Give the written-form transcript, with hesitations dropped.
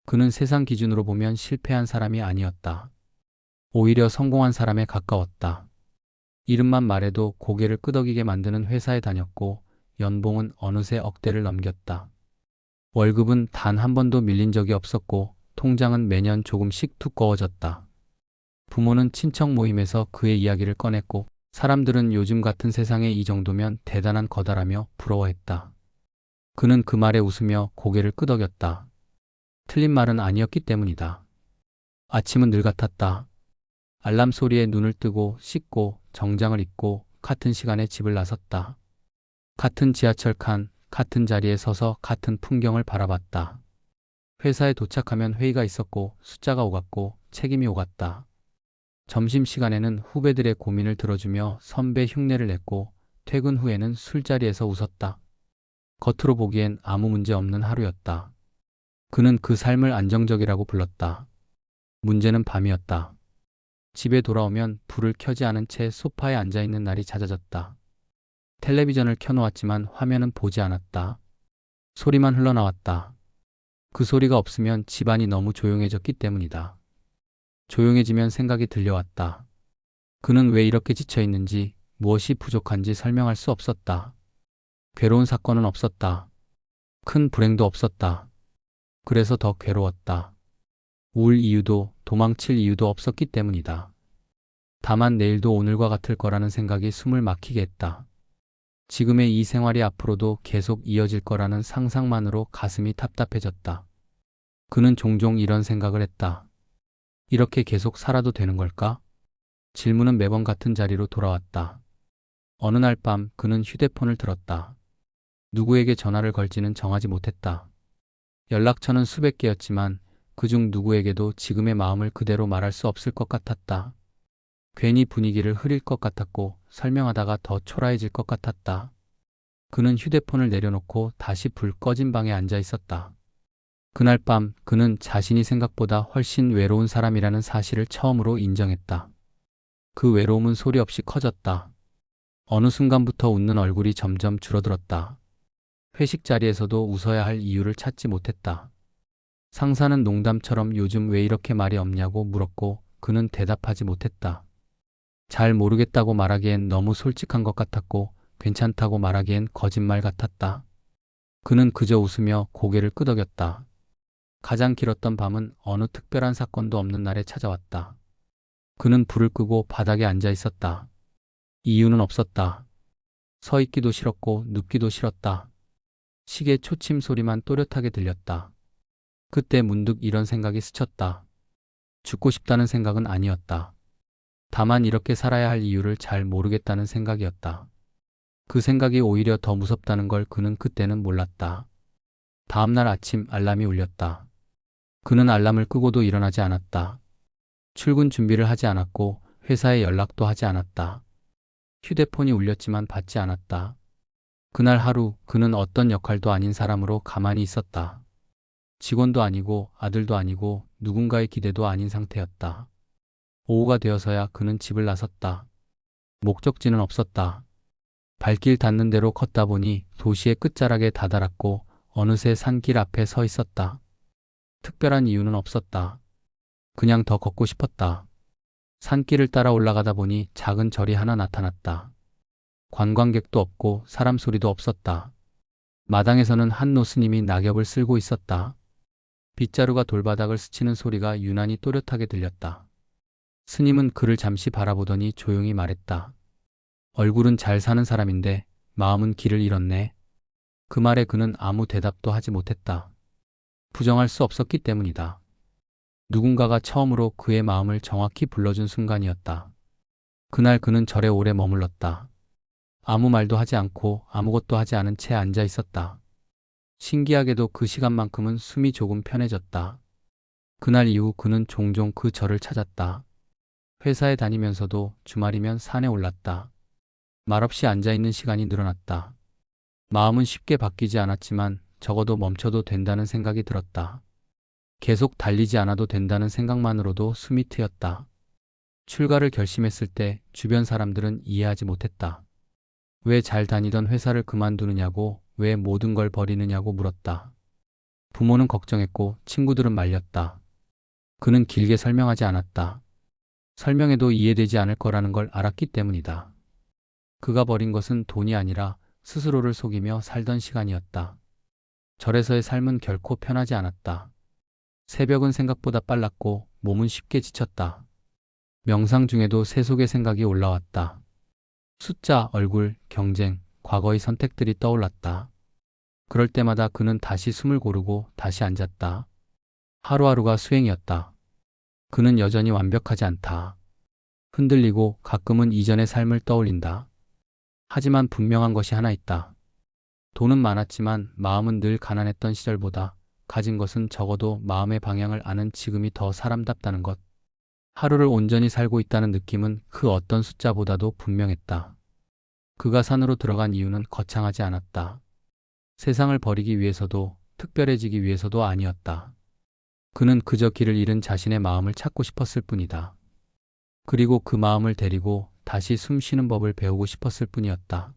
그는 세상 기준으로 보면 실패한 사람이 아니었다. 오히려 성공한 사람에 가까웠다. 이름만 말해도 고개를 끄덕이게 만드는 회사에 다녔고 연봉은 어느새 억대를 넘겼다. 월급은 단 한 번도 밀린 적이 없었고 통장은 매년 조금씩 두꺼워졌다. 부모는 친척 모임에서 그의 이야기를 꺼냈고 사람들은 요즘 같은 세상에 이 정도면 대단한 거다라며 부러워했다. 그는 그 말에 웃으며 고개를 끄덕였다. 틀린 말은 아니었기 때문이다. 아침은 늘 같았다. 알람 소리에 눈을 뜨고 씻고 정장을 입고 같은 시간에 집을 나섰다. 같은 지하철 칸, 같은 자리에 서서 같은 풍경을 바라봤다. 회사에 도착하면 회의가 있었고 숫자가 오갔고 책임이 오갔다. 점심시간에는 후배들의 고민을 들어주며 선배 흉내를 냈고 퇴근 후에는 술자리에서 웃었다. 겉으로 보기엔 아무 문제 없는 하루였다. 그는 그 삶을 안정적이라고 불렀다. 문제는 밤이었다. 집에 돌아오면 불을 켜지 않은 채 소파에 앉아있는 날이 잦아졌다. 텔레비전을 켜놓았지만 화면은 보지 않았다. 소리만 흘러나왔다. 그 소리가 없으면 집안이 너무 조용해졌기 때문이다. 조용해지면 생각이 들려왔다. 그는 왜 이렇게 지쳐있는지, 무엇이 부족한지 설명할 수 없었다. 괴로운 사건은 없었다. 큰 불행도 없었다. 그래서 더 괴로웠다. 울 이유도 도망칠 이유도 없었기 때문이다. 다만 내일도 오늘과 같을 거라는 생각이 숨을 막히게 했다. 지금의 이 생활이 앞으로도 계속 이어질 거라는 상상만으로 가슴이 답답해졌다. 그는 종종 이런 생각을 했다. 이렇게 계속 살아도 되는 걸까? 질문은 매번 같은 자리로 돌아왔다. 어느 날 밤 그는 휴대폰을 들었다. 누구에게 전화를 걸지는 정하지 못했다. 연락처는 수백 개였지만 그중 누구에게도 지금의 마음을 그대로 말할 수 없을 것 같았다. 괜히 분위기를 흐릴 것 같았고 설명하다가 더 초라해질 것 같았다. 그는 휴대폰을 내려놓고 다시 불 꺼진 방에 앉아 있었다. 그날 밤 그는 자신이 생각보다 훨씬 외로운 사람이라는 사실을 처음으로 인정했다. 그 외로움은 소리 없이 커졌다. 어느 순간부터 웃는 얼굴이 점점 줄어들었다. 회식 자리에서도 웃어야 할 이유를 찾지 못했다. 상사는 농담처럼 요즘 왜 이렇게 말이 없냐고 물었고 그는 대답하지 못했다. 잘 모르겠다고 말하기엔 너무 솔직한 것 같았고 괜찮다고 말하기엔 거짓말 같았다. 그는 그저 웃으며 고개를 끄덕였다. 가장 길었던 밤은 어느 특별한 사건도 없는 날에 찾아왔다. 그는 불을 끄고 바닥에 앉아 있었다. 이유는 없었다. 서 있기도 싫었고 눕기도 싫었다. 시계 초침 소리만 또렷하게 들렸다. 그때 문득 이런 생각이 스쳤다. 죽고 싶다는 생각은 아니었다. 다만 이렇게 살아야 할 이유를 잘 모르겠다는 생각이었다. 그 생각이 오히려 더 무섭다는 걸 그는 그때는 몰랐다. 다음날 아침 알람이 울렸다. 그는 알람을 끄고도 일어나지 않았다. 출근 준비를 하지 않았고 회사에 연락도 하지 않았다. 휴대폰이 울렸지만 받지 않았다. 그날 하루 그는 어떤 역할도 아닌 사람으로 가만히 있었다. 직원도 아니고 아들도 아니고 누군가의 기대도 아닌 상태였다. 오후가 되어서야 그는 집을 나섰다. 목적지는 없었다. 발길 닿는 대로 걷다 보니 도시의 끝자락에 다다랐고 어느새 산길 앞에 서 있었다. 특별한 이유는 없었다. 그냥 더 걷고 싶었다. 산길을 따라 올라가다 보니 작은 절이 하나 나타났다. 관광객도 없고 사람 소리도 없었다. 마당에서는 한 노스님이 낙엽을 쓸고 있었다. 빗자루가 돌바닥을 스치는 소리가 유난히 또렷하게 들렸다. 스님은 그를 잠시 바라보더니 조용히 말했다. 얼굴은 잘 사는 사람인데 마음은 길을 잃었네. 그 말에 그는 아무 대답도 하지 못했다. 부정할 수 없었기 때문이다. 누군가가 처음으로 그의 마음을 정확히 불러준 순간이었다. 그날 그는 절에 오래 머물렀다. 아무 말도 하지 않고 아무것도 하지 않은 채 앉아 있었다. 신기하게도 그 시간만큼은 숨이 조금 편해졌다. 그날 이후 그는 종종 그 절을 찾았다. 회사에 다니면서도 주말이면 산에 올랐다. 말없이 앉아있는 시간이 늘어났다. 마음은 쉽게 바뀌지 않았지만 적어도 멈춰도 된다는 생각이 들었다. 계속 달리지 않아도 된다는 생각만으로도 숨이 트였다. 출가를 결심했을 때 주변 사람들은 이해하지 못했다. 왜 잘 다니던 회사를 그만두느냐고, 왜 모든 걸 버리느냐고 물었다. 부모는 걱정했고 친구들은 말렸다. 그는 길게 설명하지 않았다. 설명해도 이해되지 않을 거라는 걸 알았기 때문이다. 그가 버린 것은 돈이 아니라 스스로를 속이며 살던 시간이었다. 절에서의 삶은 결코 편하지 않았다. 새벽은 생각보다 빨랐고 몸은 쉽게 지쳤다. 명상 중에도 세속의 생각이 올라왔다. 숫자, 얼굴, 경쟁, 과거의 선택들이 떠올랐다. 그럴 때마다 그는 다시 숨을 고르고 다시 앉았다. 하루하루가 수행이었다. 그는 여전히 완벽하지 않다. 흔들리고 가끔은 이전의 삶을 떠올린다. 하지만 분명한 것이 하나 있다. 돈은 많았지만 마음은 늘 가난했던 시절보다 가진 것은 적어도 마음의 방향을 아는 지금이 더 사람답다는 것. 하루를 온전히 살고 있다는 느낌은 그 어떤 숫자보다도 분명했다. 그가 산으로 들어간 이유는 거창하지 않았다. 세상을 버리기 위해서도 특별해지기 위해서도 아니었다. 그는 그저 길을 잃은 자신의 마음을 찾고 싶었을 뿐이다. 그리고 그 마음을 데리고 다시 숨 쉬는 법을 배우고 싶었을 뿐이었다.